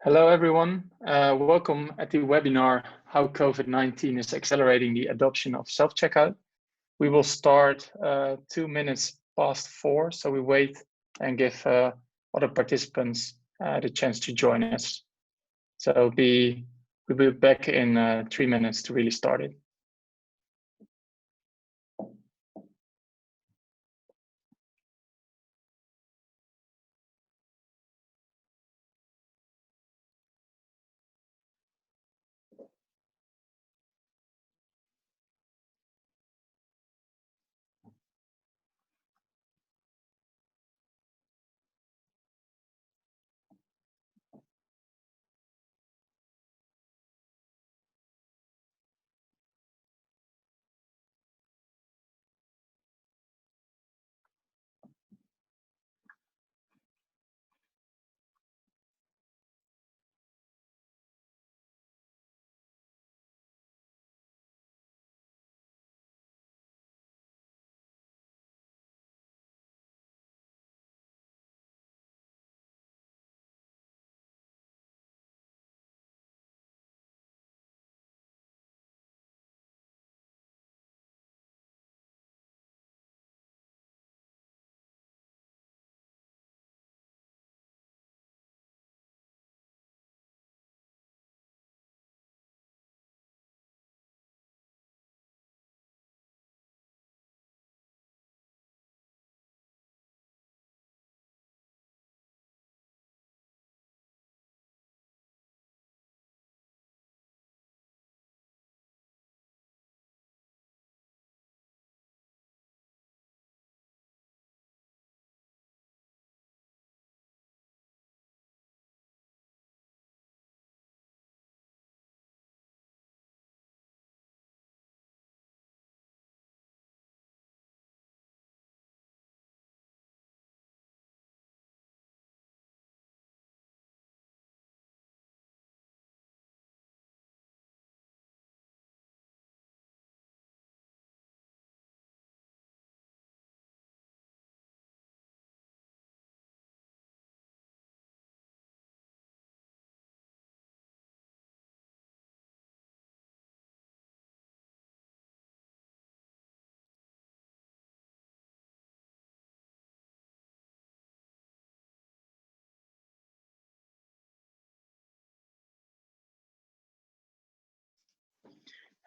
Hello, everyone. Welcome at the webinar, How COVID-19 is Accelerating the Adoption of Self-Checkout. We will start 2 minutes past 4, so we wait and give other participants the chance to join us. So we'll be back in 3 minutes to really start it.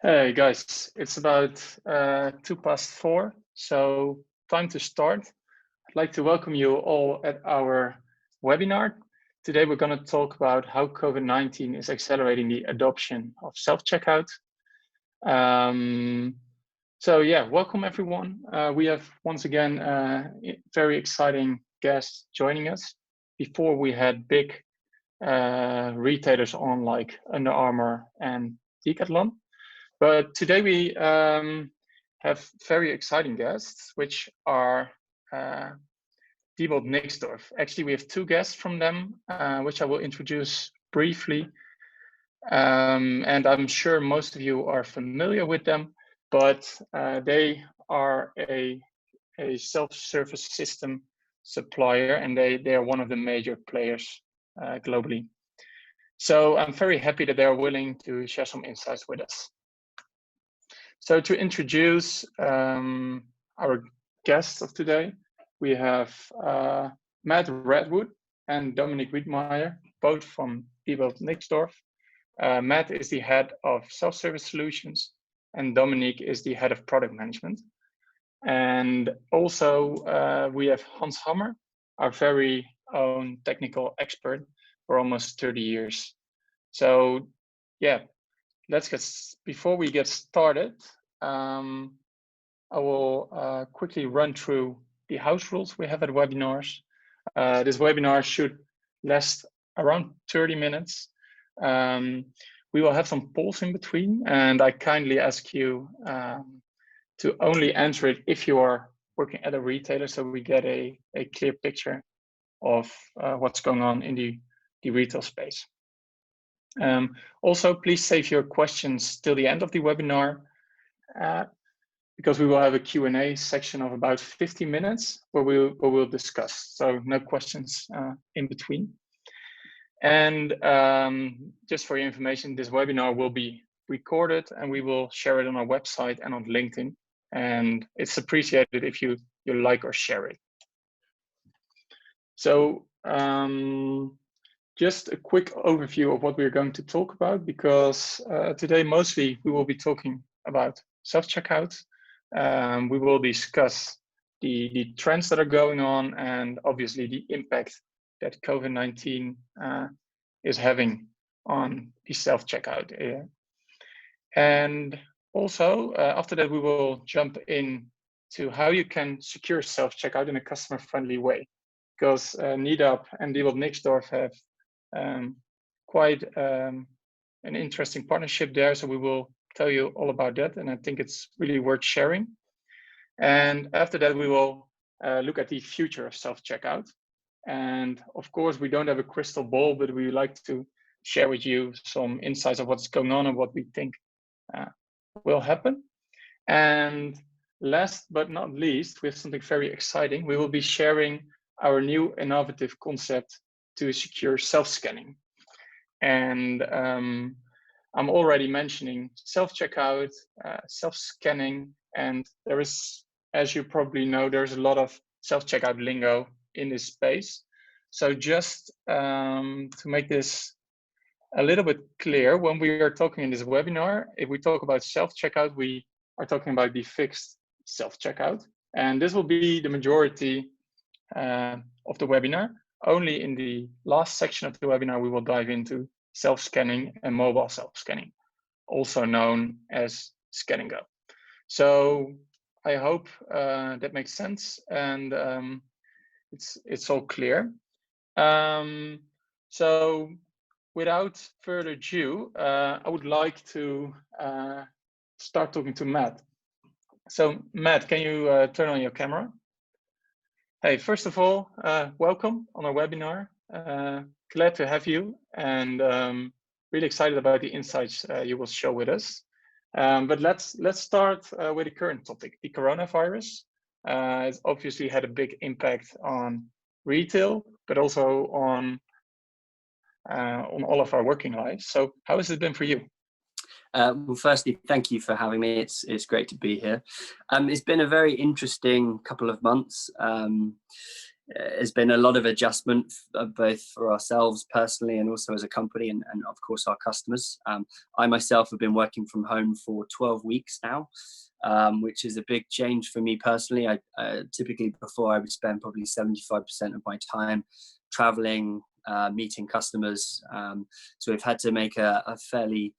Hey guys, it's about 2 past 4, so time to start. I'd like to welcome you all at our webinar. Today we're going to talk about how COVID-19 is accelerating the adoption of self-checkout. So yeah, welcome everyone. We have once again very exciting guests joining us. Before we had big retailers on like Under Armour and Decathlon. But today we have very exciting guests, which are Diebold Nixdorf. Actually, we have 2 guests from them, which I will introduce briefly. And I'm sure most of you are familiar with them, but they are a self-service system supplier, and they are one of the major players globally. So I'm very happy that they are willing to share some insights with us. So to introduce our guests of today, we have Matt Redwood and Dominik Widmaier, both from Diebold Nixdorf. Matt is the head of self-service solutions, and Dominik is the head of product management. And also we have Hans Hammer, our very own technical expert for almost 30 years. So yeah, before we get started, I will quickly run through the house rules we have at webinars. This webinar should last around 30 minutes. We will have some polls in between, and I kindly ask you to only answer it if you are working at a retailer, so we get a clear picture of what's going on in the retail space. Also, please save your questions till the end of the webinar, because we will have a Q&A section of about 50 minutes where we'll discuss. So no questions in between. And just for your information, this webinar will be recorded and we will share it on our website and on LinkedIn. And it's appreciated if you like or share it. So just a quick overview of what we're going to talk about, because today mostly we will be talking about self-checkout. We will discuss the trends that are going on and obviously the impact that COVID-19 is having on the self-checkout. And also after that, we will jump in to how you can secure self-checkout in a customer-friendly way, because Nedap and Diebold Nixdorf have quite an interesting partnership there. So we will tell you all about that. And I think it's really worth sharing. And after that, we will look at the future of self-checkout. And of course, we don't have a crystal ball, but we like to share with you some insights of what's going on and what we think will happen. And last but not least, we have something very exciting. We will be sharing our new innovative concept to secure self-scanning. And I'm already mentioning self-checkout, self-scanning, and there is, as you probably know, there's a lot of self-checkout lingo in this space. So just to make this a little bit clear, when we are talking in this webinar, if we talk about self-checkout, we are talking about the fixed self-checkout. And this will be the majority of the webinar. Only in the last section of the webinar, we will dive into self-scanning and mobile self-scanning, also known as Scan and Go. So I hope that makes sense and it's all clear. So without further ado, I would like to start talking to Matt. So Matt, can you turn on your camera? Hey, first of all, welcome on our webinar. Glad to have you and really excited about the insights you will share with us. But let's start with the current topic, the coronavirus. It's obviously had a big impact on retail, but also on all of our working lives. So how has it been for you? Well, firstly, thank you for having me. It's great to be here. It's been a very interesting couple of months. There's been a lot of adjustment, both for ourselves personally and also as a company, and of course our customers. I myself have been working from home for 12 weeks now, which is a big change for me personally. I typically before I would spend probably 75% of my time traveling, meeting customers. So we've had to make a fairly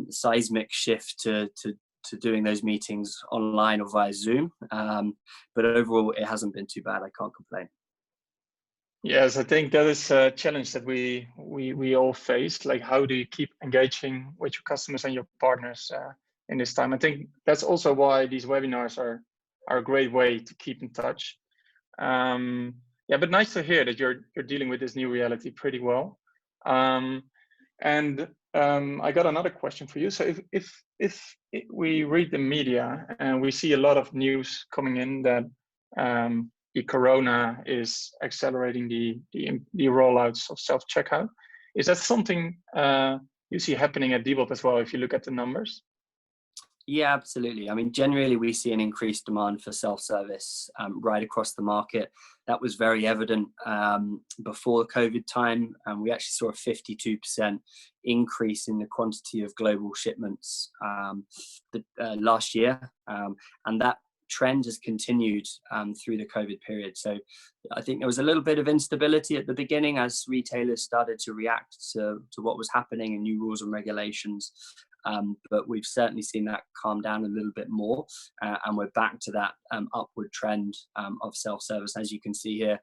seismic shift to doing those meetings online or via Zoom, but overall it hasn't been too bad. I can't complain. Yes, I think that is a challenge that we all face. Like, how do you keep engaging with your customers and your partners in this time? I think that's also why these webinars are a great way to keep in touch. Yeah, but nice to hear that you're dealing with this new reality pretty well. And I got another question for you. So if we read the media and we see a lot of news coming in that the corona is accelerating the rollouts of self-checkout, is that something you see happening at Diebold as well if you look at the numbers? Yeah, absolutely. I mean, generally we see an increased demand for self-service right across the market. That was very evident before the COVID time, and we actually saw a 52% increase in the quantity of global shipments last year, and that trend has continued through the COVID period. So I think there was a little bit of instability at the beginning as retailers started to react to what was happening and new rules and regulations. But we've certainly seen that calm down a little bit more, and we're back to that upward trend of self-service. As you can see here,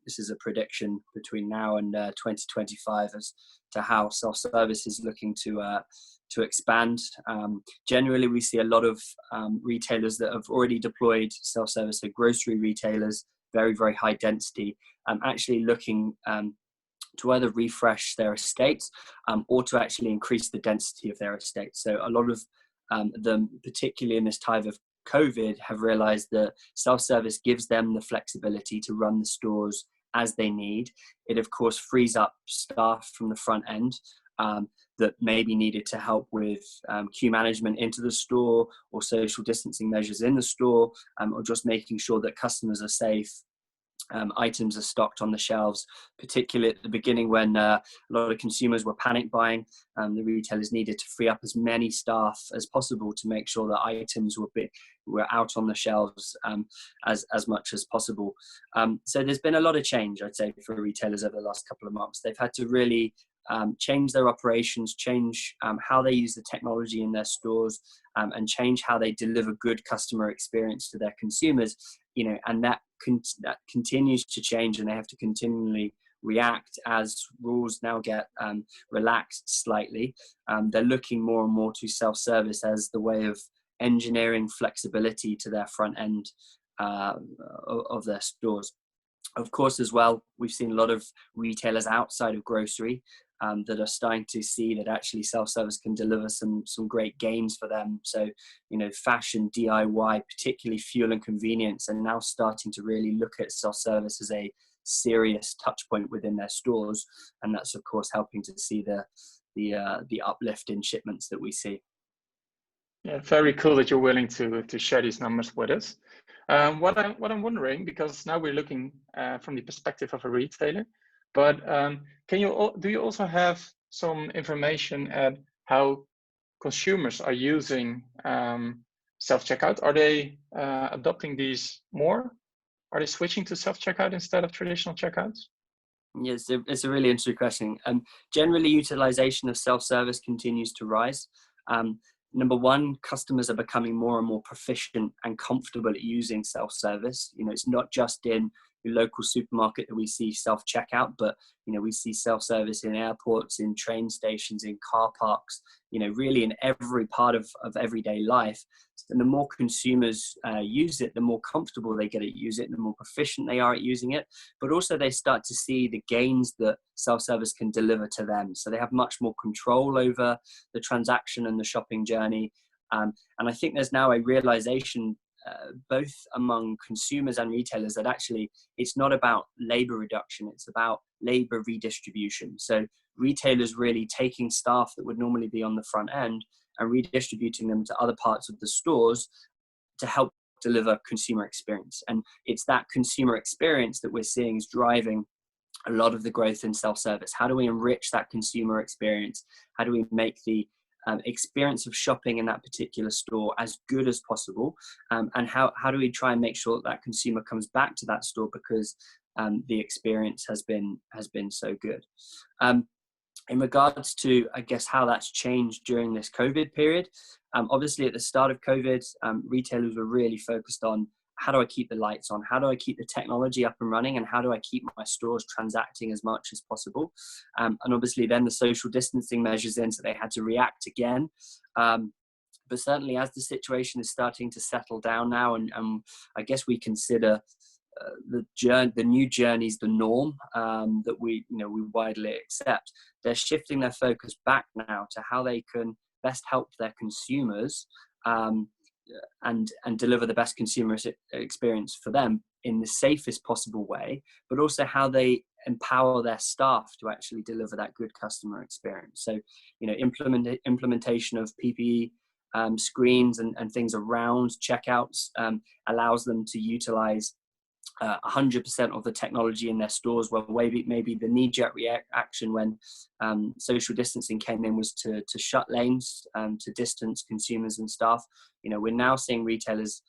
this is a prediction between now and 2025 as to how self-service is looking to expand. Generally, we see a lot of retailers that have already deployed self-service, so grocery retailers, very, very high density, actually looking to either refresh their estates or to actually increase the density of their estates. So a lot of them, particularly in this time of COVID, have realized that self-service gives them the flexibility to run the stores as they need. It, of course, frees up staff from the front end that maybe needed to help with queue management into the store, or social distancing measures in the store, or just making sure that customers are safe. Items are stocked on the shelves, particularly at the beginning when a lot of consumers were panic buying. The retailers needed to free up as many staff as possible to make sure that items were out on the shelves as much as possible. So there's been a lot of change, I'd say, for retailers over the last couple of months. They've had to really change their operations, change how they use the technology in their stores, and change how they deliver good customer experience to their consumers. And that continues to change, and they have to continually react as rules now get relaxed slightly. They're looking more and more to self-service as the way of engineering flexibility to their front end of their stores. Of course, as well, we've seen a lot of retailers outside of grocery that are starting to see that actually self-service can deliver some great gains for them. So, fashion, DIY, particularly fuel and convenience, are now starting to really look at self-service as a serious touch point within their stores. And that's, of course, helping to see the uplift in shipments that we see. Yeah, very cool that you're willing to share these numbers with us. What I'm wondering, because now we're looking from the perspective of a retailer, but do you also have some information at how consumers are using self-checkout? Are they adopting these more? Are they switching to self-checkout instead of traditional checkouts? Yes, it's a really interesting question. Generally, utilization of self-service continues to rise. Number one, customers are becoming more and more proficient and comfortable at using self-service. It's not just in your local supermarket that we see self-checkout, but we see self-service in airports, in train stations, in car parks, really in every part of everyday life. And the more consumers use it, the more comfortable they get at using it, the more proficient they are at using it, but also they start to see the gains that self-service can deliver to them. So they have much more control over the transaction and the shopping journey. And I think there's now a realization both among consumers and retailers that actually it's not about labor reduction, it's about labor redistribution. So retailers really taking staff that would normally be on the front end and redistributing them to other parts of the stores to help deliver consumer experience. And it's that consumer experience that we're seeing is driving a lot of the growth in self-service. How do we enrich that consumer experience? How do we make the experience of shopping in that particular store as good as possible? And how do we try and make sure that consumer comes back to that store because the experience has been so good? In regards to, I guess, how that's changed during this COVID period, obviously at the start of COVID, retailers were really focused on how do I keep the lights on? How do I keep the technology up and running? And how do I keep my stores transacting as much as possible? And obviously then the social distancing measures in, so they had to react again. But certainly as the situation is starting to settle down now, and I guess we consider the new journeys the norm that we widely accept, they're shifting their focus back now to how they can best help their consumers and deliver the best consumer experience for them in the safest possible way, but also how they empower their staff to actually deliver that good customer experience. So, implementation of PPE screens and things around checkouts allows them to utilize 100% of the technology in their stores, where maybe the knee-jerk reaction when social distancing came in was to shut lanes, to distance consumers and staff. We're now seeing retailers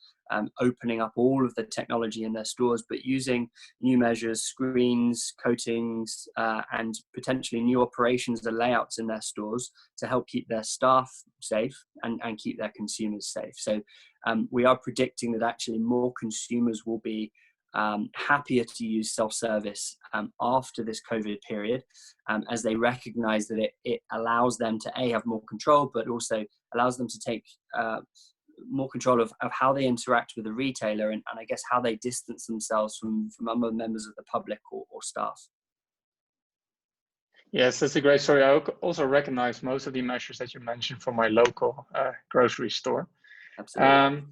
opening up all of the technology in their stores, but using new measures, screens, coatings, and potentially new operations and layouts in their stores to help keep their staff safe and keep their consumers safe. So we are predicting that actually more consumers will be happier to use self-service after this COVID period, as they recognize that it allows them to have more control, but also allows them to take more control of how they interact with the retailer and I guess how they distance themselves from other members of the public or staff. Yes, that's a great story. I also recognize most of the measures that you mentioned from my local grocery store. Absolutely.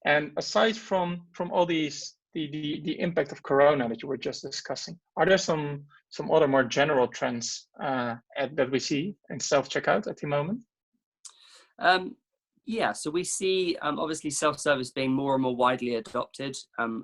And aside from all these the impact of Corona that you were just discussing, are there some other more general trends that we see in self-checkout at the moment? Yeah, so we see obviously self-service being more and more widely adopted.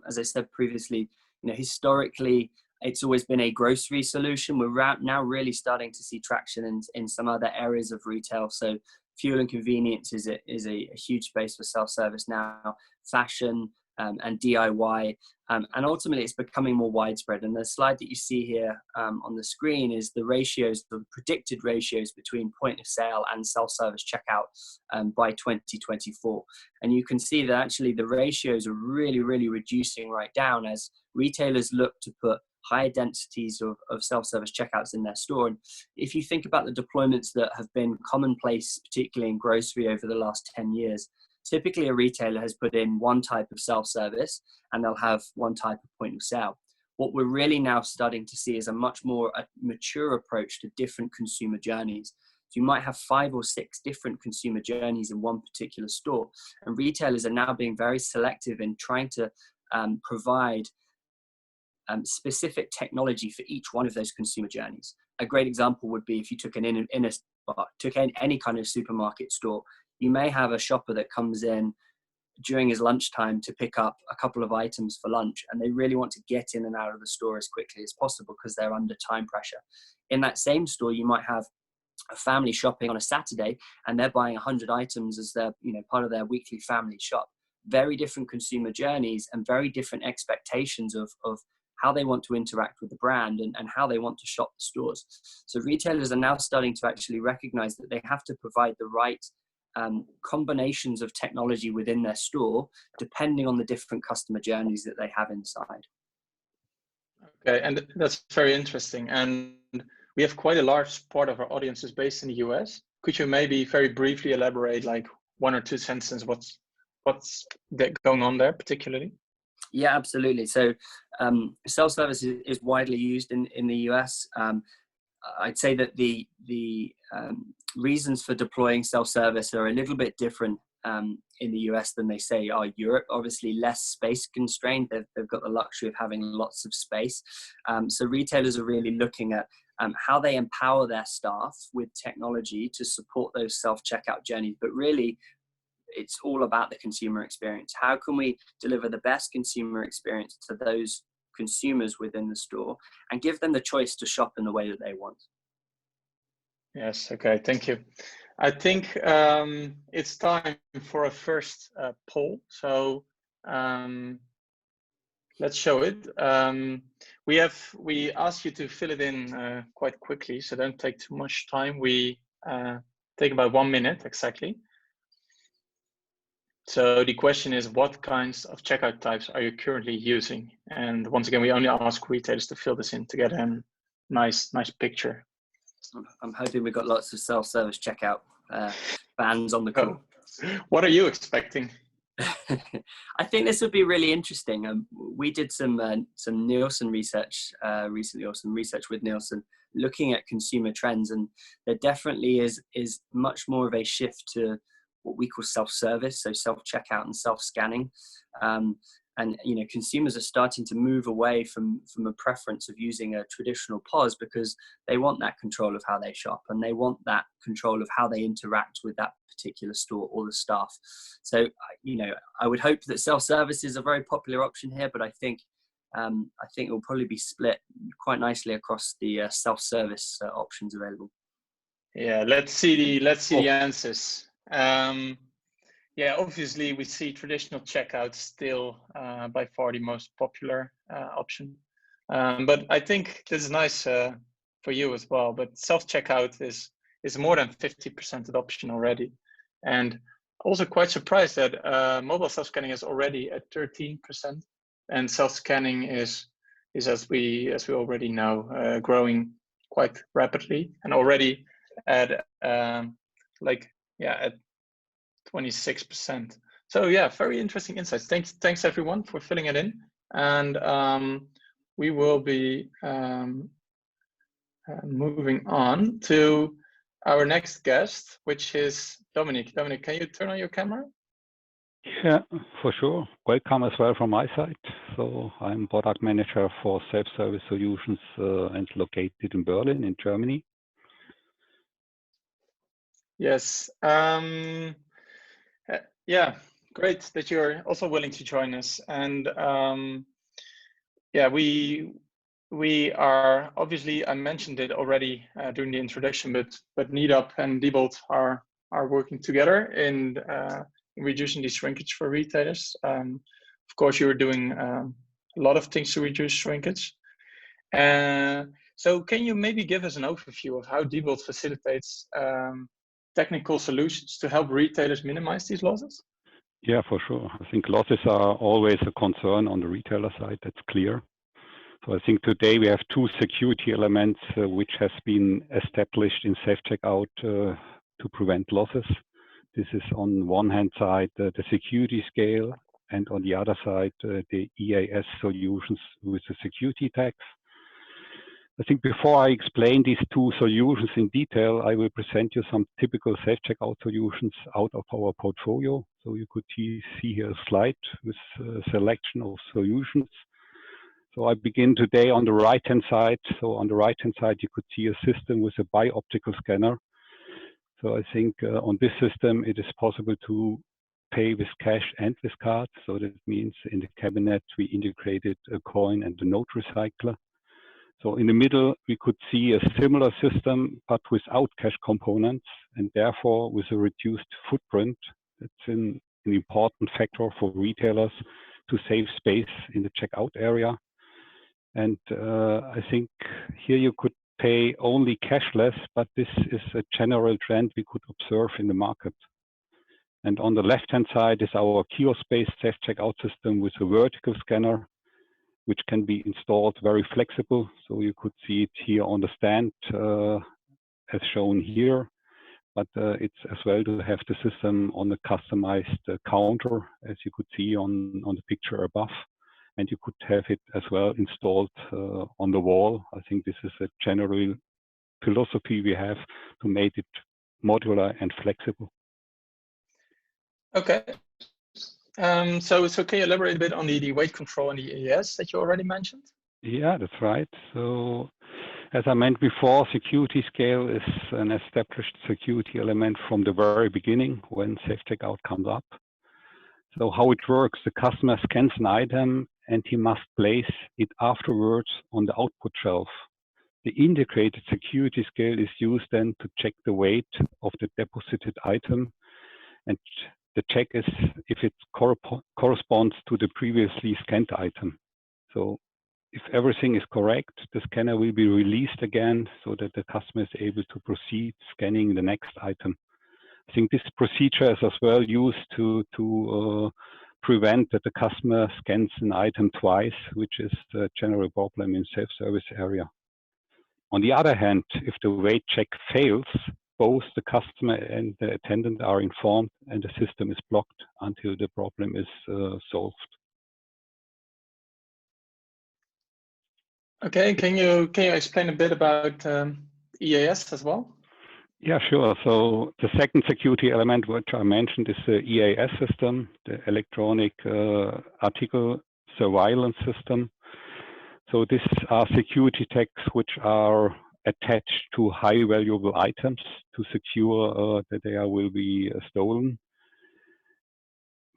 As I said previously, historically, it's always been a grocery solution. We're now really starting to see traction in some other areas of retail. So fuel and convenience is a huge space for self-service now, fashion and DIY. And ultimately, it's becoming more widespread. And the slide that you see here on the screen is the ratios, the predicted ratios between point of sale and self-service checkout by 2024. And you can see that actually the ratios are really, really reducing right down as retailers look to put higher densities of self-service checkouts in their store. And if you think about the deployments that have been commonplace, particularly in grocery over the last 10 years, typically a retailer has put in one type of self-service and they'll have one type of point of sale. What we're really now starting to see is a much more mature approach to different consumer journeys. So you might have 5 or 6 different consumer journeys in one particular store. And retailers are now being very selective in trying to provide specific technology for each one of those consumer journeys. A great example would be if you took any kind of supermarket store, you may have a shopper that comes in during his lunchtime to pick up a couple of items for lunch, and they really want to get in and out of the store as quickly as possible because they're under time pressure. In that same store, you might have a family shopping on a Saturday and they're buying 100 items as their, part of their weekly family shop. Very different consumer journeys and very different expectations of how they want to interact with the brand and how they want to shop the stores. So retailers are now starting to actually recognize that they have to provide the right combinations of technology within their store, depending on the different customer journeys that they have inside. Okay, and that's very interesting. And we have quite a large part of our audience is based in the US. Could you maybe very briefly elaborate, like 1 or 2 sentences, what's going on there particularly? Yeah, absolutely. So self-service is widely used in the US. I'd say that the reasons for deploying self-service are a little bit different in the US than they say are Europe. Obviously less space constrained. They've got the luxury of having lots of space. So retailers are really looking at how they empower their staff with technology to support those self-checkout journeys. But really, it's all about the consumer experience. How can we deliver the best consumer experience to those consumers within the store and give them the choice to shop in the way that they want? Yes, okay, thank you. I think it's time for a first poll. So let's show it. We asked you to fill it in quite quickly, so don't take too much time. We take about 1 minute exactly. So the question is, what kinds of checkout types are you currently using? And once again, we only ask retailers to fill this in to get a nice picture. I'm hoping we've got lots of self-service checkout fans on the call. What are you expecting? I think this would be really interesting. We did some Nielsen research recently, or some research with Nielsen, looking at consumer trends, and there definitely is much more of a shift to what we call self-service, so self-checkout and self-scanning. And consumers are starting to move away from a preference of using a traditional POS because they want that control of how they shop and they want that control of how they interact with that particular store or the staff. So, I would hope that self-service is a very popular option here, but I think it will probably be split quite nicely across the self-service options available. Yeah, let's see the answers. Yeah, obviously we see traditional checkout still by far the most popular option. But I think this is nice for you as well. But self-checkout is more than 50% adoption already. And also quite surprised that mobile self-scanning is already at 13%. And self-scanning is as we already know, growing quite rapidly and already at at 26%. So yeah, very interesting insights. Thanks everyone for filling it in. And we will be moving on to our next guest, which is Dominik. Dominik, can you turn on your camera? Yeah, for sure. Welcome as well from my side. So I'm product manager for self-service solutions and located in Berlin, in Germany. Yes. Yeah, great that you're also willing to join us. And yeah, we are obviously, I mentioned it already during the introduction, but Nedap and Diebold are working together in reducing the shrinkage for retailers. Of course, you're doing a lot of things to reduce shrinkage. So can you maybe give us an overview of how Diebold facilitates technical solutions to help retailers minimize these losses? Yeah, for sure. I think losses are always a concern on the retailer side, that's clear. So I think today we have two security elements which has been established in self-checkout to prevent losses. This is on one hand side the security scale, and on the other side the EAS solutions with the security tags. I think before I explain these two solutions in detail, I will present you some typical self-checkout solutions out of our portfolio. So you could see here a slide with a selection of solutions. So I begin today on the right-hand side. So on the right-hand side, you could see a system with a bi-optical scanner. So I think on this system, it is possible to pay with cash and with cards. So that means in the cabinet, we integrated a coin and a note recycler. So in the middle, we could see a similar system, but without cash components, and therefore with a reduced footprint. That's an important factor for retailers to save space in the checkout area. And I think here you could pay only cashless, but this is a general trend we could observe in the market. And on the left-hand side is our kiosk-based self-checkout system with a vertical scanner, which can be installed very flexible. So you could see it here on the stand as shown here, but it's as well to have the system on a customized counter, as you could see on the picture above. And you could have it as well installed on the wall. I think this is a general philosophy we have to make it modular and flexible. Okay. So can you elaborate a bit on the weight control and the EAS that you already mentioned? Yeah, that's right. So as I mentioned before, security scale is an established security element from the very beginning when self-checkout comes up. So how it works, the customer scans an item and he must place it afterwards on the output shelf. The integrated security scale is used then to check the weight of the deposited item, and the check is if it corresponds to the previously scanned item. So if everything is correct, the scanner will be released again so that the customer is able to proceed scanning the next item. I think this procedure is as well used to prevent that the customer scans an item twice, which is a general problem in self-service area. On the other hand, if the weight check fails, both the customer and the attendant are informed and the system is blocked until the problem is solved. Okay, can you explain a bit about EAS as well? Yeah, sure. So the second security element which I mentioned is the EAS system, the electronic article surveillance system. So these are security tags which are attached to high valuable items to secure that they will be stolen.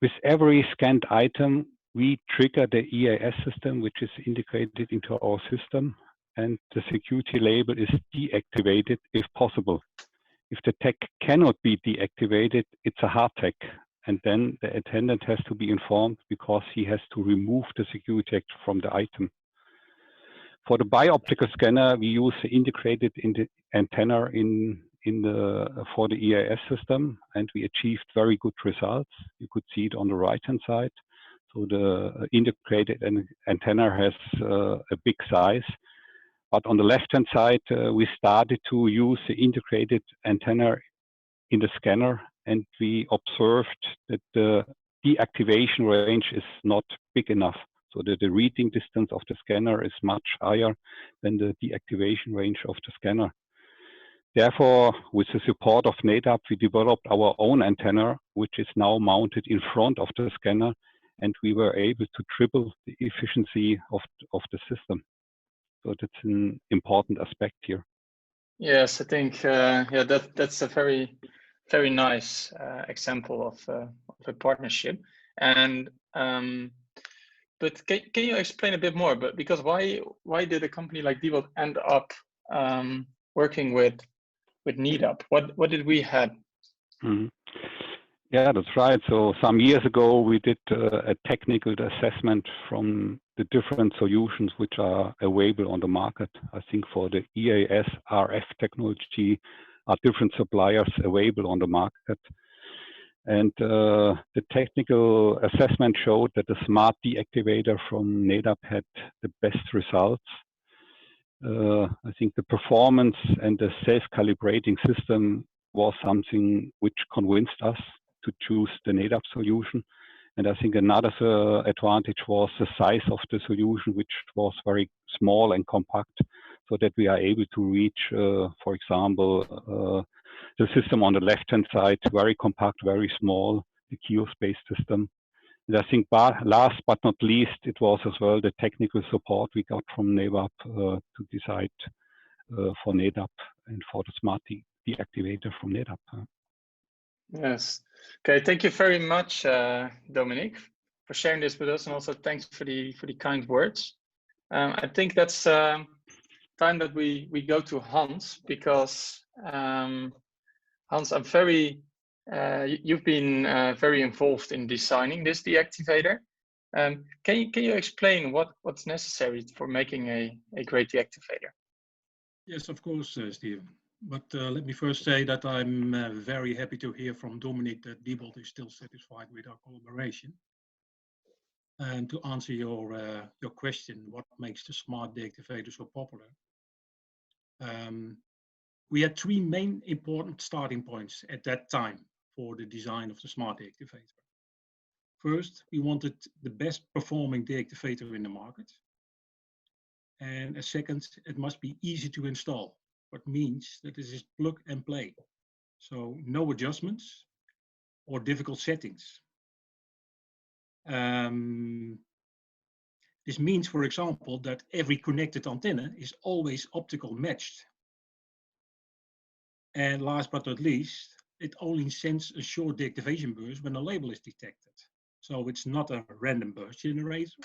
With every scanned item, we trigger the EAS system, which is integrated into our system, and the security label is deactivated if possible. If the tag cannot be deactivated, it's a hard tag, and then the attendant has to be informed because he has to remove the security tag from the item. For the bi-optical scanner, we use the integrated antenna for the EAS system, and we achieved very good results. You could see it on the right-hand side. So the integrated antenna has a big size. But on the left-hand side, we started to use the integrated antenna in the scanner, and we observed that the deactivation range is not big enough. So that the reading distance of the scanner is much higher than the deactivation range of the scanner. Therefore, with the support of Nedap, we developed our own antenna, which is now mounted in front of the scanner, and we were able to triple the efficiency of the system. So that's an important aspect here. Yes, I think yeah, that's a very nice example of a partnership. And but can you explain a bit more? But because why did a company like Diebold end up working with Nedap? What did we have? Mm-hmm. Yeah, that's right. So some years ago, we did a technical assessment from the different solutions which are available on the market. I think for the EAS RF technology are different suppliers available on the market. And the technical assessment showed that the smart deactivator from Nedap had the best results. I think the performance and the self-calibrating system was something which convinced us to choose the Nedap solution. And I think another advantage was the size of the solution, which was very small and compact, so that we are able to reach, for example, the system on the left-hand side, very compact, very small, the kiosk-based system. And I think last but not least, it was as well the technical support we got from Nedap to decide for Nedap and for the smart deactivator from Nedap. Yes. Okay. Thank you very much, Dominik, for sharing this with us, and also thanks for the kind words. I think that's time that we go to Hans, because Hans, I'm very you've been very involved in designing this deactivator. Can you explain what's necessary for making a great deactivator? Yes, of course, Steven. But let me first say that I'm very happy to hear from Dominik that Diebold is still satisfied with our collaboration. And to answer your question, what makes the smart deactivator so popular? We had three main important starting points at that time for the design of the smart deactivator. First, we wanted the best performing deactivator in the market. And as second, it must be easy to install, what means that this is plug and play. So no adjustments or difficult settings. This means, for example, that every connected antenna is always optical matched. And last but not least, it only sends a short deactivation burst when a label is detected. So it's not a random burst generator,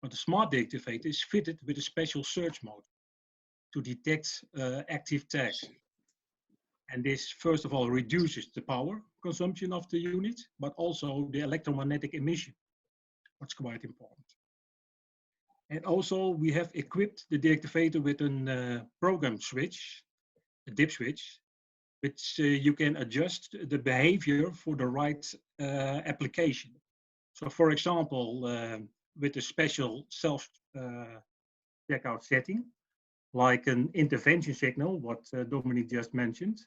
but the smart deactivator is fitted with a special search mode to detect active tags. And this, first of all, reduces the power consumption of the unit, but also the electromagnetic emission, what's quite important. And also, we have equipped the deactivator with a program switch, a dip switch, which you can adjust the behavior for the right application. So, for example, with a special self-checkout setting, like an intervention signal, what Dominik just mentioned,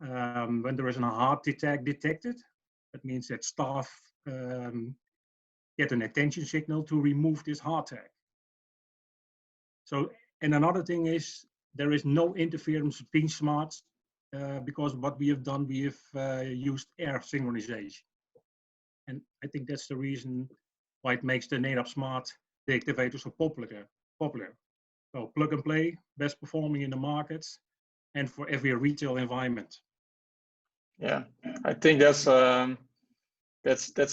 when there is a heart attack detected, that means that staff get an attention signal to remove this heart attack. So, and another thing is, there is no interference between smarts, because what we have done, we have used air synchronization. And I think that's the reason why it makes the Nedap Smart deactivator so popular. So plug and play, best performing in the markets, and for every retail environment. Yeah, I think that's a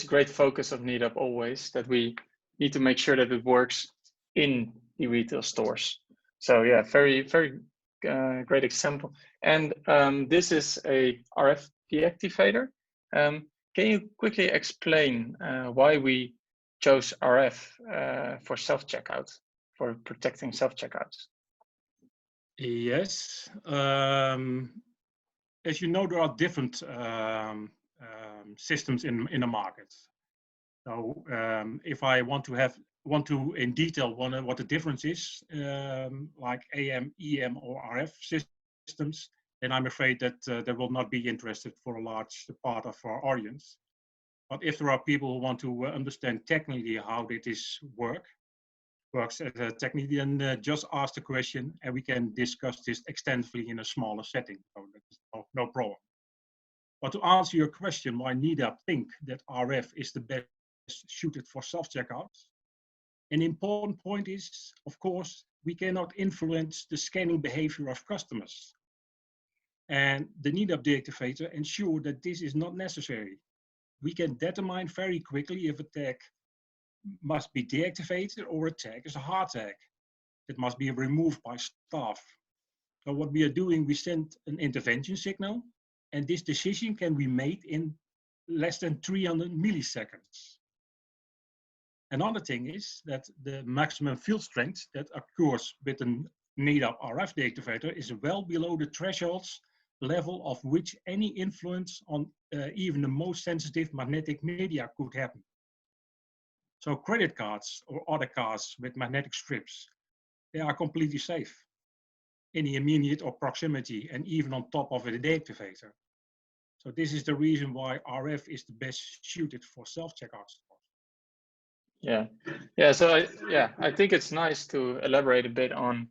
great focus of Nedap always, that we need to make sure that it works in the retail stores. So yeah, very great example. And this is a RF deactivator. Can you quickly explain why we chose RF for self-checkout, for protecting self-checkouts? Yes. As you know, there are different systems in the market. So if I want to in detail what the difference is, like AM, EM, or RF systems, then I'm afraid that they will not be interested for a large part of our audience. But if there are people who want to understand technically how this work, works as a technician. Just ask the question and we can discuss this extensively in a smaller setting. So that's no problem. But to answer your question, why Nedap think that RF is the best suited for self-checkouts, an important point is, of course, we cannot influence the scanning behavior of customers. And the Nedap deactivator ensures that this is not necessary. We can determine very quickly if a tag must be deactivated or a tag is a hard tag that must be removed by staff. So what we are doing, we send an intervention signal, and this decision can be made in less than 300 milliseconds. Another thing is that the maximum field strength that occurs with a Nedap RF deactivator is well below the thresholds level of which any influence on even the most sensitive magnetic media could happen. So credit cards or other cards with magnetic strips, they are completely safe in the immediate or proximity and even on top of a deactivator. So this is the reason why RF is the best suited for self-checkouts. Yeah. So I think it's nice to elaborate a bit on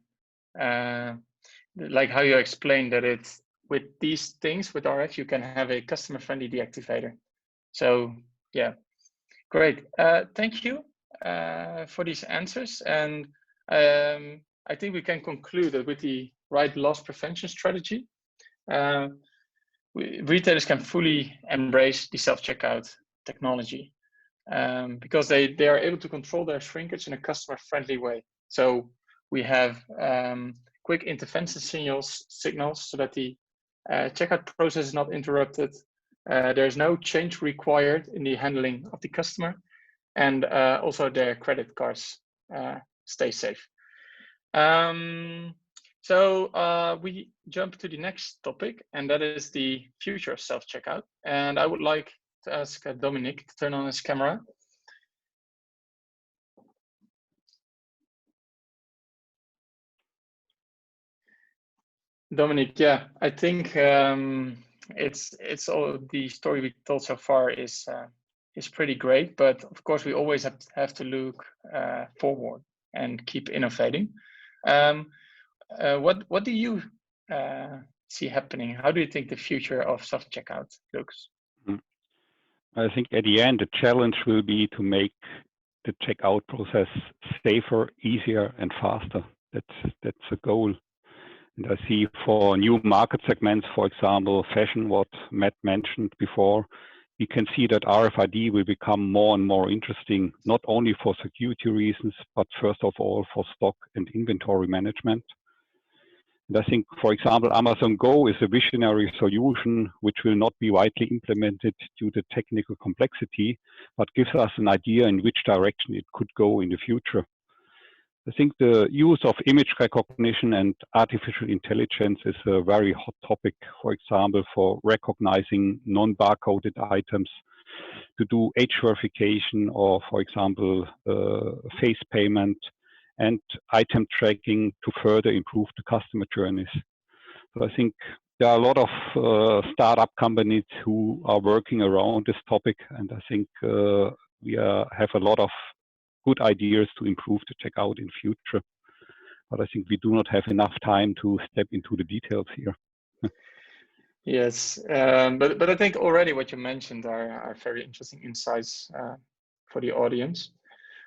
like how you explained that it's with these things with RF you can have a customer-friendly deactivator. So yeah, great. Thank you for these answers, and I think we can conclude that with the right loss prevention strategy, retailers can fully embrace the self-checkout technology. Because they are able to control their shrinkage in a customer-friendly way. So we have quick intervention signals so that the checkout process is not interrupted. There's no change required in the handling of the customer, and also their credit cards stay safe. So we jump to the next topic, and that is the future of self-checkout. And I would like to ask Dominik to turn on his camera. Dominik, yeah, I think it's all the story we told so far is pretty great, but of course we always have to look forward and keep innovating. What do you see happening? How do you think the future of self-checkout looks? I think at the end, the challenge will be to make the checkout process safer, easier, and faster. That's a goal. And I see for new market segments, for example, fashion, what Matt mentioned before, we can see that RFID will become more and more interesting, not only for security reasons, but first of all for stock and inventory management. And I think, for example, Amazon Go is a visionary solution which will not be widely implemented due to technical complexity, but gives us an idea in which direction it could go in the future. I think the use of image recognition and artificial intelligence is a very hot topic, for example, for recognizing non-barcoded items, to do age verification, or, for example, face payment, and item tracking to further improve the customer journeys. So I think there are a lot of startup companies who are working around this topic, and I think we have a lot of good ideas to improve the checkout in future. But I think we do not have enough time to step into the details here. Yes, but I think already what you mentioned are very interesting insights for the audience.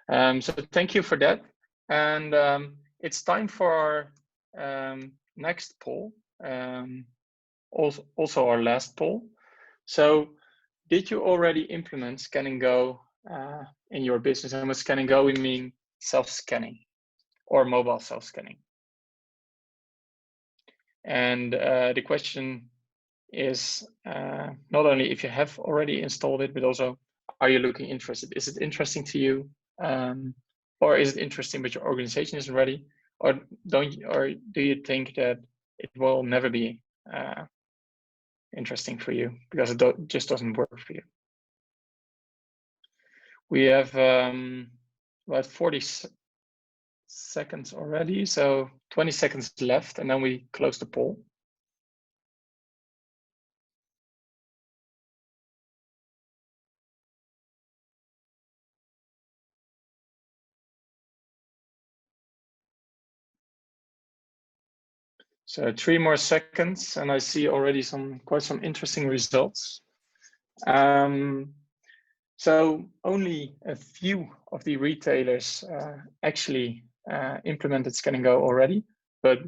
So thank you for that. And it's time for our next poll, also our last poll. So did you already implement Scan and Go in your business? And with Scan and Go, we mean self-scanning or mobile self-scanning. And the question is not only if you have already installed it, but also, are you looking interested? Is it interesting to you? Or is it interesting but your organization isn't ready? Or do you think that it will never be interesting for you because it just doesn't work for you? We have about 40 seconds already, so 20 seconds left, and then we close the poll. So 3 more seconds, and I see already quite some interesting results. So only a few of the retailers actually implemented Scan and Go already, but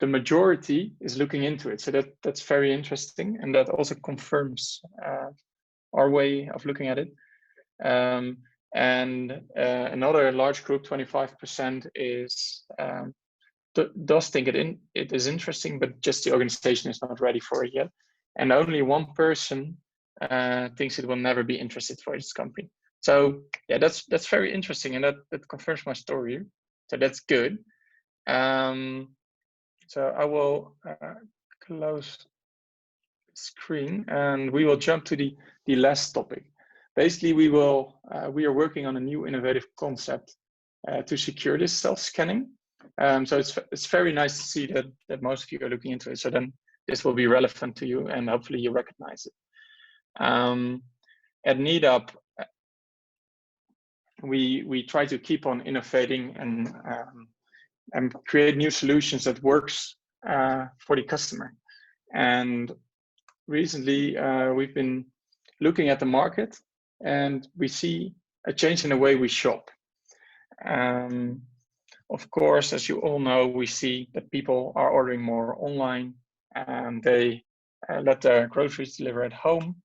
the majority is looking into it. So that's very interesting, and that also confirms our way of looking at it. And another large group, 25%, is does think it is interesting, but just the organization is not ready for it yet. And only 1% thinks it will never be interested for its company. So yeah, that's very interesting, and that confirms my story. So that's good. So I will close the screen, and we will jump to the last topic. Basically, we are working on a new innovative concept to secure this self-scanning. So it's very nice to see that most of you are looking into it. So then this will be relevant to you, and hopefully you recognize it. At Nedap, we try to keep on innovating and create new solutions that works for the customer. And recently, we've been looking at the market, and we see a change in the way we shop. Of course, as you all know, we see that people are ordering more online, and they let their groceries deliver at home.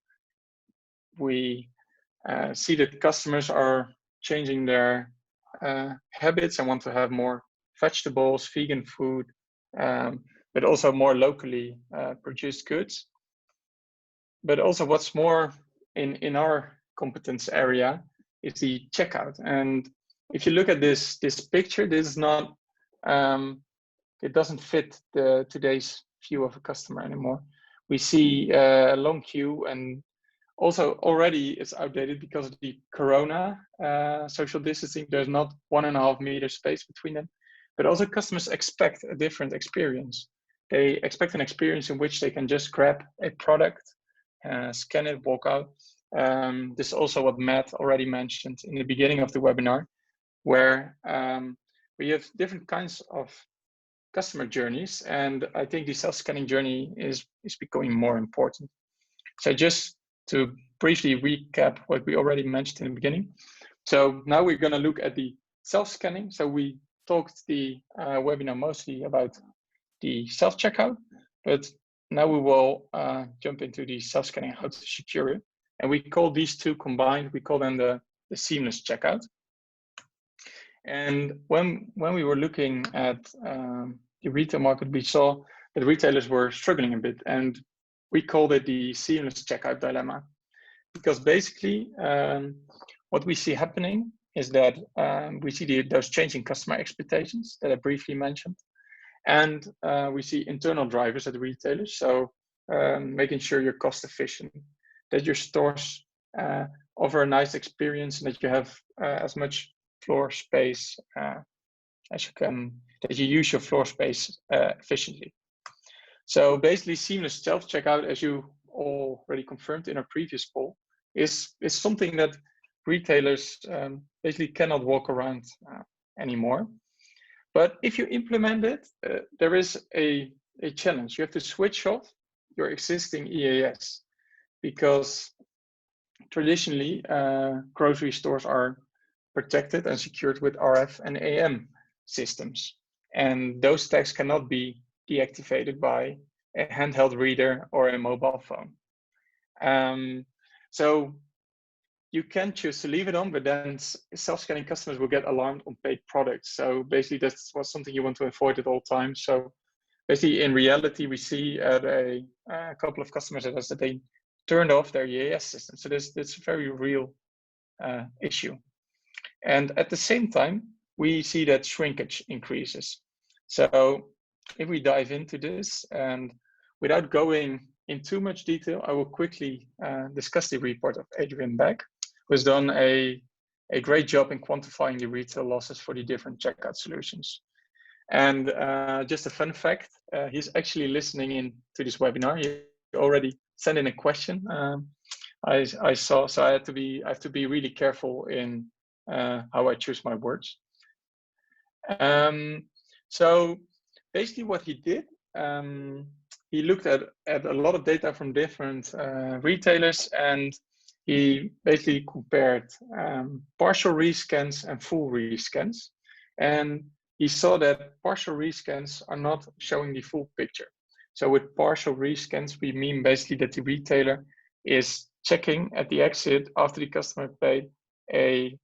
We see that customers are changing their habits and want to have more vegetables, vegan food, but also more locally produced goods. But also what's more in our competence area is the checkout. And if you look at this picture, this is not, it doesn't fit today's view of a customer anymore. We see a long queue, and also already it's outdated because of the Corona social distancing. There's not 1.5 meter space between them, but also customers expect a different experience. They expect an experience in which they can just grab a product, scan it, walk out. This is also what Matt already mentioned in the beginning of the webinar, where we have different kinds of customer journeys, and I think the self-scanning journey is becoming more important. So just to briefly recap what we already mentioned in the beginning. So now we're going to look at the self-scanning. So we talked the webinar mostly about the self-checkout, but now we will jump into the self-scanning, how to secure it. And we call these two combined, we call them the seamless checkout. And when we were looking at the retail market, we saw that retailers were struggling a bit, and we called it the seamless checkout dilemma. Because basically, what we see happening is that we see those changing customer expectations that I briefly mentioned. And we see internal drivers at the retailers. So making sure you're cost efficient, that your stores offer a nice experience, and that you have as much floor space as you can, that you use your floor space efficiently. So basically, seamless self-checkout, as you already confirmed in our previous poll, is something that retailers basically cannot walk around anymore. But if you implement it, there is a challenge. You have to switch off your existing EAS, because traditionally grocery stores are protected and secured with RF and AM systems, and those tags cannot be deactivated by a handheld reader or a mobile phone. So you can choose to leave it on, but then self-scanning customers will get alarmed on paid products. So basically that's something you want to avoid at all times. So basically in reality, we see at a couple of customers that they turned off their EAS system. So that's a very real issue. And at the same time, we see that shrinkage increases. So if we dive into this, and without going in too much detail, I will quickly discuss the report of Adrian Beck, who's done a great job in quantifying the retail losses for the different checkout solutions. And just a fun fact, he's actually listening in to this webinar. He already sent in a question. I saw, so I have to be really careful in how I choose my words. So basically what he did he looked at a lot of data from different retailers, and he basically compared partial rescans and full rescans. And he saw that partial rescans are not showing the full picture. So with partial rescans, we mean basically that the retailer is checking at the exit after the customer paid a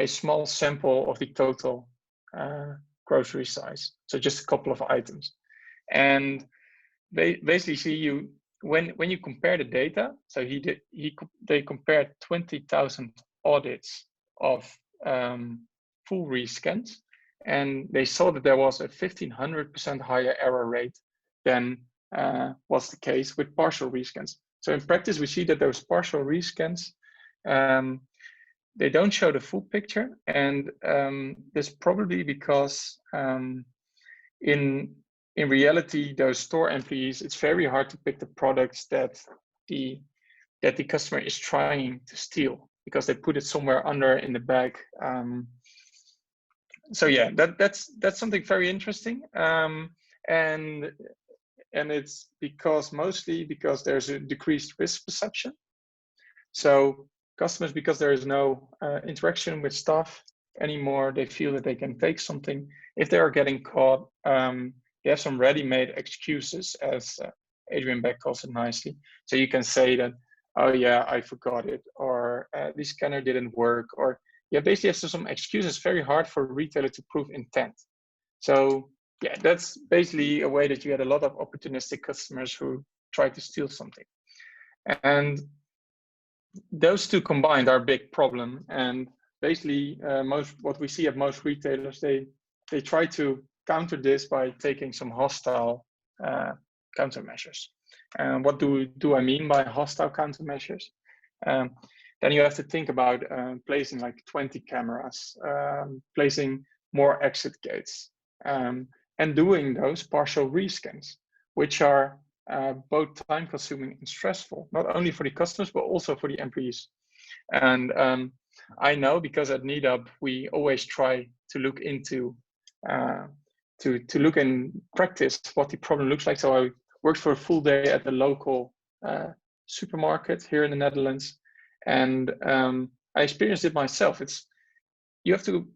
small sample of the total grocery size. So just a couple of items. And they basically see you when you compare the data. So they compared 20,000 audits of full rescans, and they saw that there was a 1,500% higher error rate than was the case with partial rescans. So in practice, we see that those partial rescans, they don't show the full picture, and this probably because in reality, those store employees, it's very hard to pick the products that the customer is trying to steal, because they put it somewhere under in the bag. So yeah, that's something very interesting, and it's mostly because there's a decreased risk perception. So customers, because there is no interaction with staff anymore, they feel that they can take something. If they are getting caught, they have some ready-made excuses, as Adrian Beck calls it nicely. So you can say that, oh yeah, I forgot it, or the scanner didn't work, or yeah, basically have some excuses. Very hard for a retailer to prove intent. So yeah, that's basically a way that you had a lot of opportunistic customers who try to steal something. And those two combined are a big problem. And basically, what we see at most retailers, they try to counter this by taking some hostile countermeasures. And what do I mean by hostile countermeasures? Then you have to think about placing like 20 cameras, placing more exit gates, and doing those partial rescans, which are both time consuming and stressful, not only for the customers, but also for the employees. And I know, because at Nedap, we always try to look into, to look in practice what the problem looks like. So I worked for a full day at the local supermarket here in the Netherlands. And I experienced it myself. You have to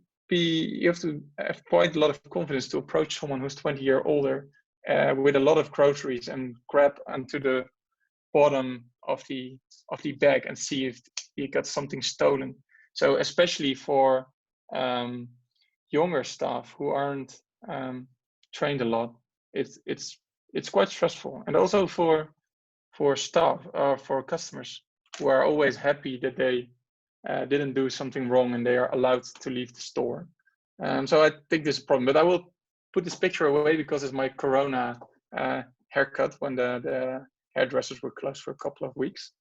have quite a lot of confidence to approach someone who's 20 years older with a lot of groceries and grab onto the bottom of the bag and see if he got something stolen. So especially for younger staff who aren't trained a lot, it's quite stressful. And also for staff, for customers who are always happy that they didn't do something wrong and they are allowed to leave the store. So I think this is a problem, but I will put this picture away because it's my Corona haircut when the hairdressers were closed for a couple of weeks.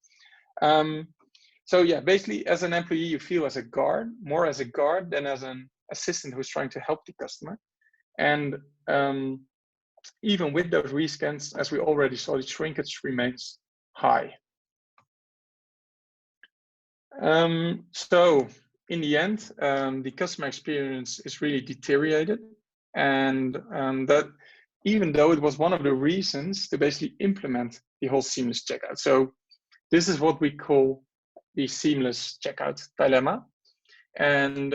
So yeah, basically as an employee, you feel as a guard, more as a guard than as an assistant who's trying to help the customer. And even with those rescans, as we already saw, the shrinkage remains high. So in the end, the customer experience is really deteriorated, and that even though it was one of the reasons to basically implement the whole seamless checkout. So this is what we call the seamless checkout dilemma, and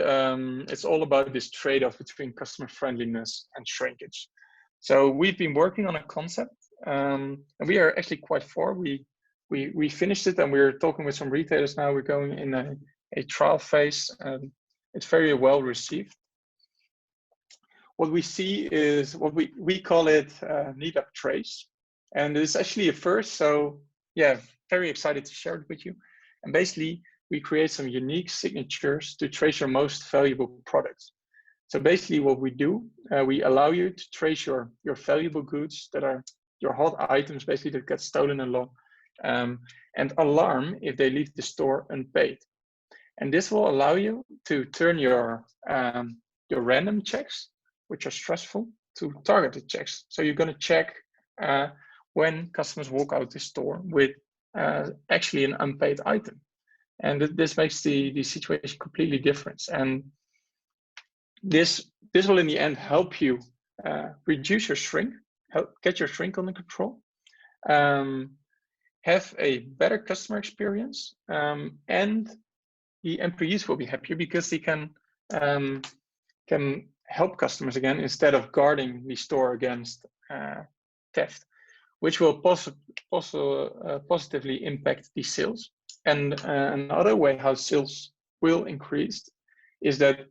it's all about this trade-off between customer friendliness and shrinkage. So we've been working on a concept, and we are actually quite far. We finished it, and we're talking with some retailers now. We're going in a trial phase, and it's very well received. What we see is what we call it Nedap Trace, and it's actually a first. So yeah, very excited to share it with you. And basically, we create some unique signatures to trace your most valuable products. So basically, what we do, we allow you to trace your valuable goods that are your hot items, basically that get stolen a lot. And alarm if they leave the store unpaid. And this will allow you to turn your random checks, which are stressful, to targeted checks. So you're going to check when customers walk out the store with actually an unpaid item. And this makes the situation completely different. And this will in the end help you reduce your shrink, help get your shrink under control, have a better customer experience, and the employees will be happier because they can help customers again instead of guarding the store against theft, which will also positively impact the sales. And another way how sales will increase is that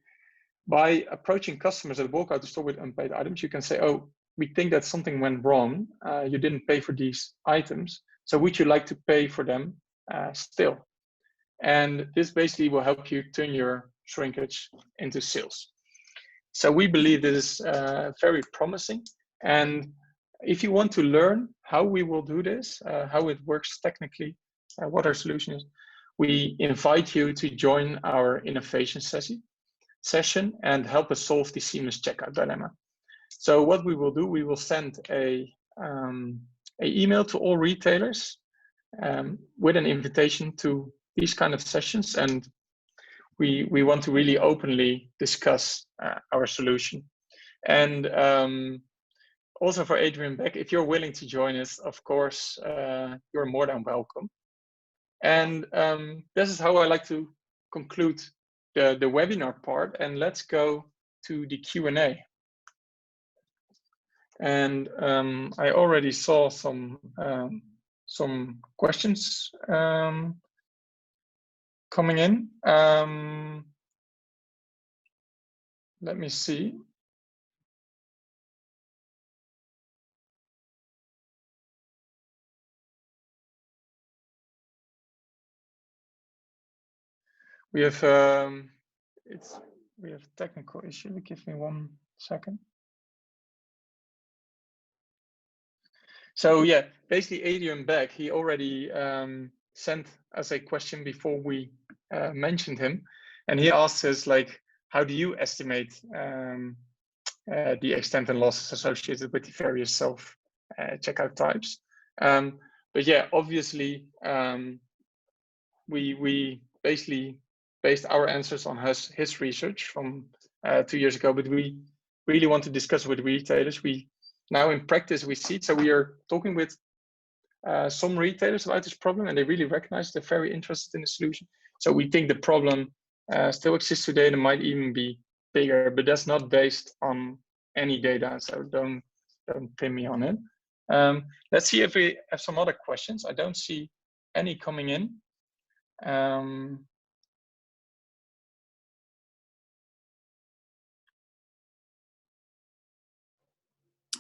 by approaching customers that walk out the store with unpaid items, you can say, oh, we think that something went wrong. You didn't pay for these items. So would you like to pay for them still? And this basically will help you turn your shrinkage into sales. So we believe this is very promising. And if you want to learn how we will do this, how it works technically, what our solution is, we invite you to join our innovation session and help us solve the seamless checkout dilemma. So what we will do, we will send a email to all retailers with an invitation to these kind of sessions, and we want to really openly discuss our solution. And also for Adrian Beck, if you're willing to join us, of course, you're more than welcome. And this is how I like to conclude the webinar part, and let's go to the Q&A. And I already saw some questions coming in. Let me see. We have we have technical issue. Give me 1 second. So yeah, basically Adrian Beck, he already sent us a question before we mentioned him, and he asked us, like, how do you estimate the extent and losses associated with the various self checkout types? But yeah, obviously we basically based our answers on his research from 2 years ago, but we really want to discuss with retailers. Now in practice we see it, so we are talking with some retailers about this problem, and they really recognize they're very interested in the solution. So we think the problem still exists today, and it might even be bigger, but that's not based on any data, so don't pin me on it. Let's see if we have some other questions. I don't see any coming in.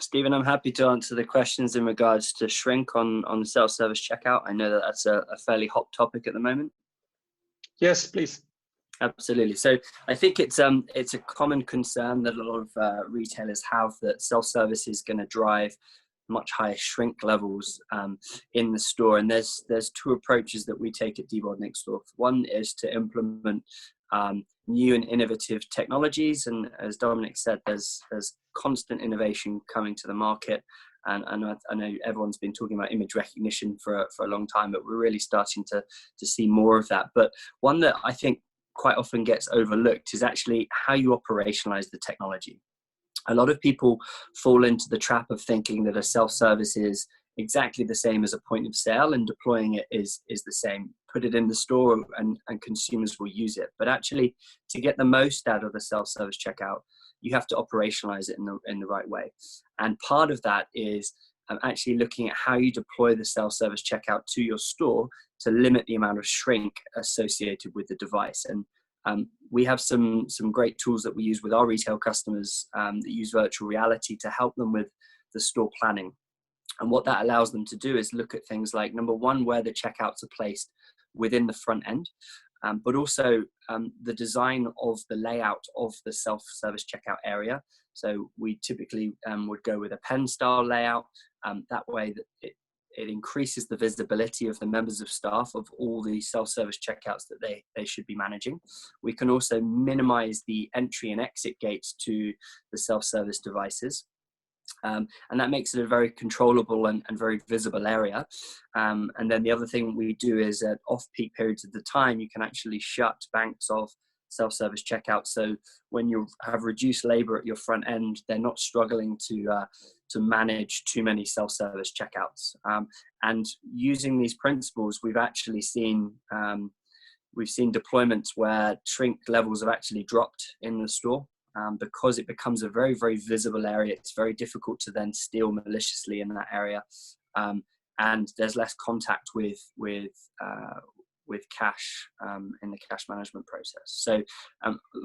Stephen, I'm happy to answer the questions in regards to shrink on self-service checkout. I know that that's a fairly hot topic at the moment. Yes, please. Absolutely. So I think it's a common concern that a lot of retailers have, that self-service is going to drive much higher shrink levels in the store. And there's two approaches that we take at Diebold Nixdorf. One is to implement new and innovative technologies, and as Dominik said, there's constant innovation coming to the market. And I know everyone's been talking about image recognition for a long time, but we're really starting to see more of that. But one that I think quite often gets overlooked is actually how you operationalize the technology. A lot of people fall into the trap of thinking that a self-service is exactly the same as a point of sale, and deploying it is the same. Put it in the store and consumers will use it. But actually, to get the most out of the self-service checkout, you have to operationalize it in the right way. And part of that is actually looking at how you deploy the self-service checkout to your store to limit the amount of shrink associated with the device. And we have some great tools that we use with our retail customers that use virtual reality to help them with the store planning. And what that allows them to do is look at things like, number one, where the checkouts are placed within the front end, but also the design of the layout of the self-service checkout area. So we typically would go with a pen style layout. That way that it increases the visibility of the members of staff of all the self-service checkouts that they should be managing. We can also minimize the entry and exit gates to the self-service devices. And that makes it a very controllable and very visible area. And then the other thing we do is at off-peak periods of the time, you can actually shut banks of self-service checkout. So when you have reduced labor at your front end, they're not struggling to manage too many self-service checkouts. And using these principles, we've actually seen deployments where shrink levels have actually dropped in the store. Because it becomes a very, very visible area. It's very difficult to then steal maliciously in that area, and there's less contact with cash in the cash management process. So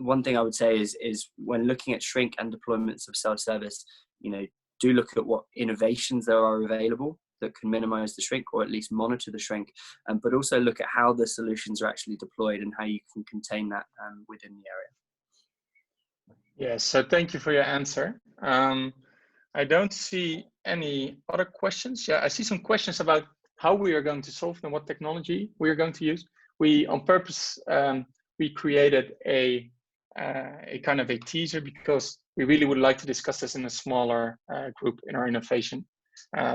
one thing I would say is when looking at shrink and deployments of self-service, do look at what innovations there are available that can minimize the shrink or at least monitor the shrink, but also look at how the solutions are actually deployed and how you can contain that within the area. Yes, so thank you for your answer. I don't see any other questions. Yeah, I see some questions about how we are going to solve and what technology we are going to use. We, on purpose, we created a kind of a teaser because we really would like to discuss this in a smaller group in our innovation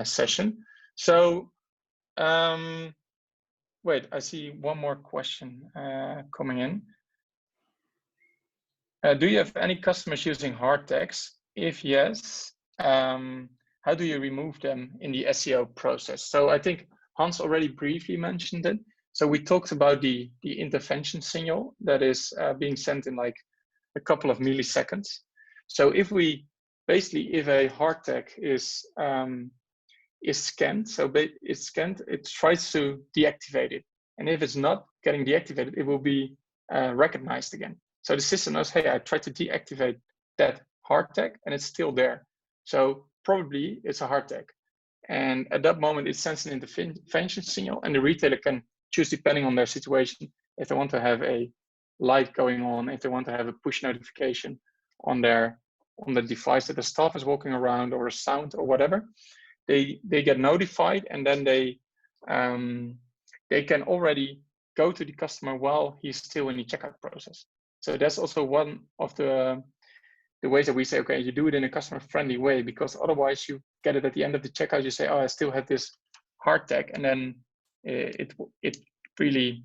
session. So, wait, I see one more question coming in. Do you have any customers using hard tags? If yes, how do you remove them in the SEO process? So I think Hans already briefly mentioned it. So we talked about the intervention signal that is being sent in like a couple of milliseconds. So if a hard tag is scanned, it tries to deactivate it. And if it's not getting deactivated, it will be recognized again. So the system knows, hey, I tried to deactivate that hard tag and it's still there. So probably it's a hard tag. And at that moment, it sends an intervention signal and the retailer can choose depending on their situation, if they want to have a light going on, if they want to have a push notification on the device that the staff is walking around or a sound or whatever, they get notified and then they can already go to the customer while he's still in the checkout process. So that's also one of the ways that we say, okay, you do it in a customer-friendly way, because otherwise you get it at the end of the checkout, you say, oh, I still have this hard tag, and then it really,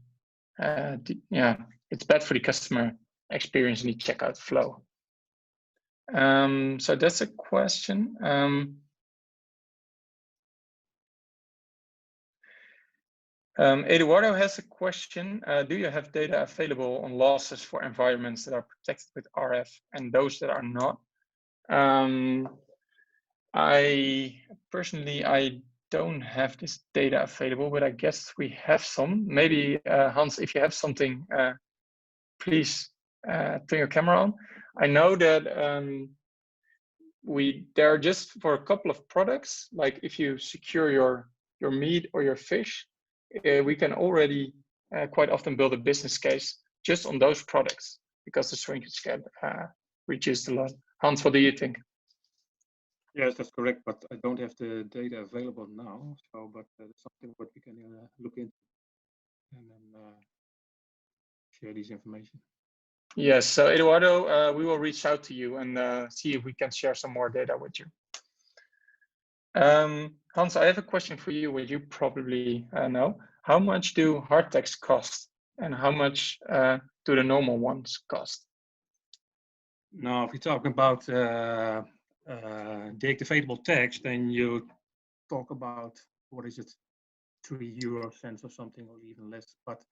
it's bad for the customer experience in the checkout flow. So that's a question. Eduardo has a question. Do you have data available on losses for environments that are protected with RF and those that are not? I don't have this data available, but I guess we have some. Maybe Hans, if you have something, please turn your camera on. I know that there are just for a couple of products, like if you secure your meat or your fish, we can already quite often build a business case just on those products because the shrinkage can reduce a lot. Hans, what do you think? Yes, that's correct, but I don't have the data available now. So, but it's something what we can look into and then share this information. Yes, so Eduardo, we will reach out to you and see if we can share some more data with you. Hans, I have a question for you, which you probably know. How much do hard tags cost, and how much do the normal ones cost? Now, if you're talking about deactivatable tags, then you talk about, what is it, 3 euro cents or something, or even less. But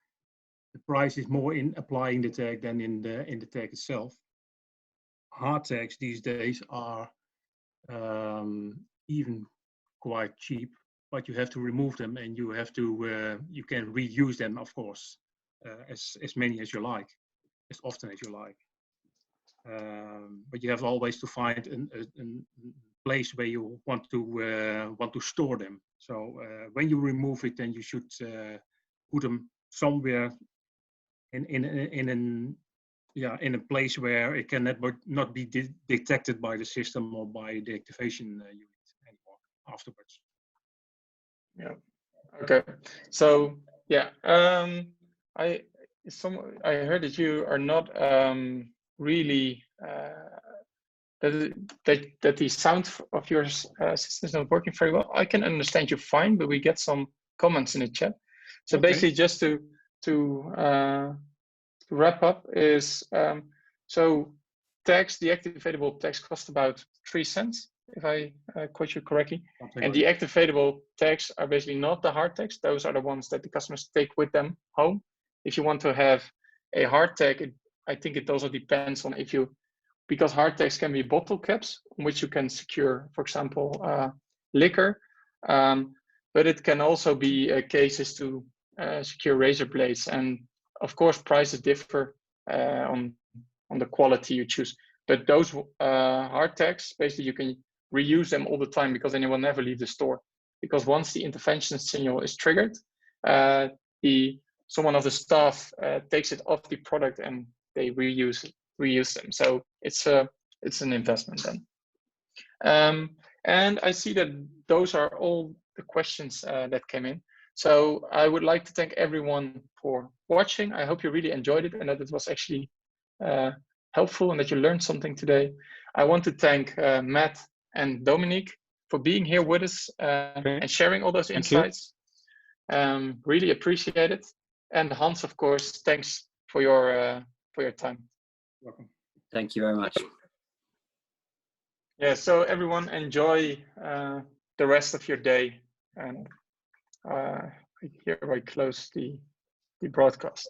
the price is more in applying the tag than in the tag itself. Hard tags these days are even quite cheap, but you have to remove them, and you have to you can reuse them, of course, as many as you like, as often as you like. But you have always to find a place where you want to store them. So when you remove it, then you should put them somewhere in a place where it can not be detected by the system or by the activation unit anymore afterwards. Yeah. Okay. So yeah, I heard that you are not really that the sound of your system is not working very well. I can understand you fine, but we get some comments in the chat. So okay. Basically, just to to wrap up is, so tags, deactivatable tags cost about 3 cents, if I quote you correctly. And the deactivatable tags are basically not the hard tags. Those are the ones that the customers take with them home. If you want to have a hard tag, I think it also depends on if you, because hard tags can be bottle caps, on which you can secure, for example, liquor. But it can also be cases to secure razor blades. And of course, prices differ on the quality you choose. But those hard tags, basically you can reuse them all the time because then they will never leave the store. Because once the intervention signal is triggered, someone of the staff takes it off the product and they reuse them. So it's an investment then. And I see that those are all the questions that came in. So I would like to thank everyone for watching. I hope you really enjoyed it and that it was actually helpful and that you learned something today. I want to thank Matt and Dominik for being here with us and sharing all those insights. Really appreciate it. And Hans, of course, thanks for your time. Welcome. Thank you very much. Yeah, so everyone enjoy the rest of your day. And I hereby close the broadcast.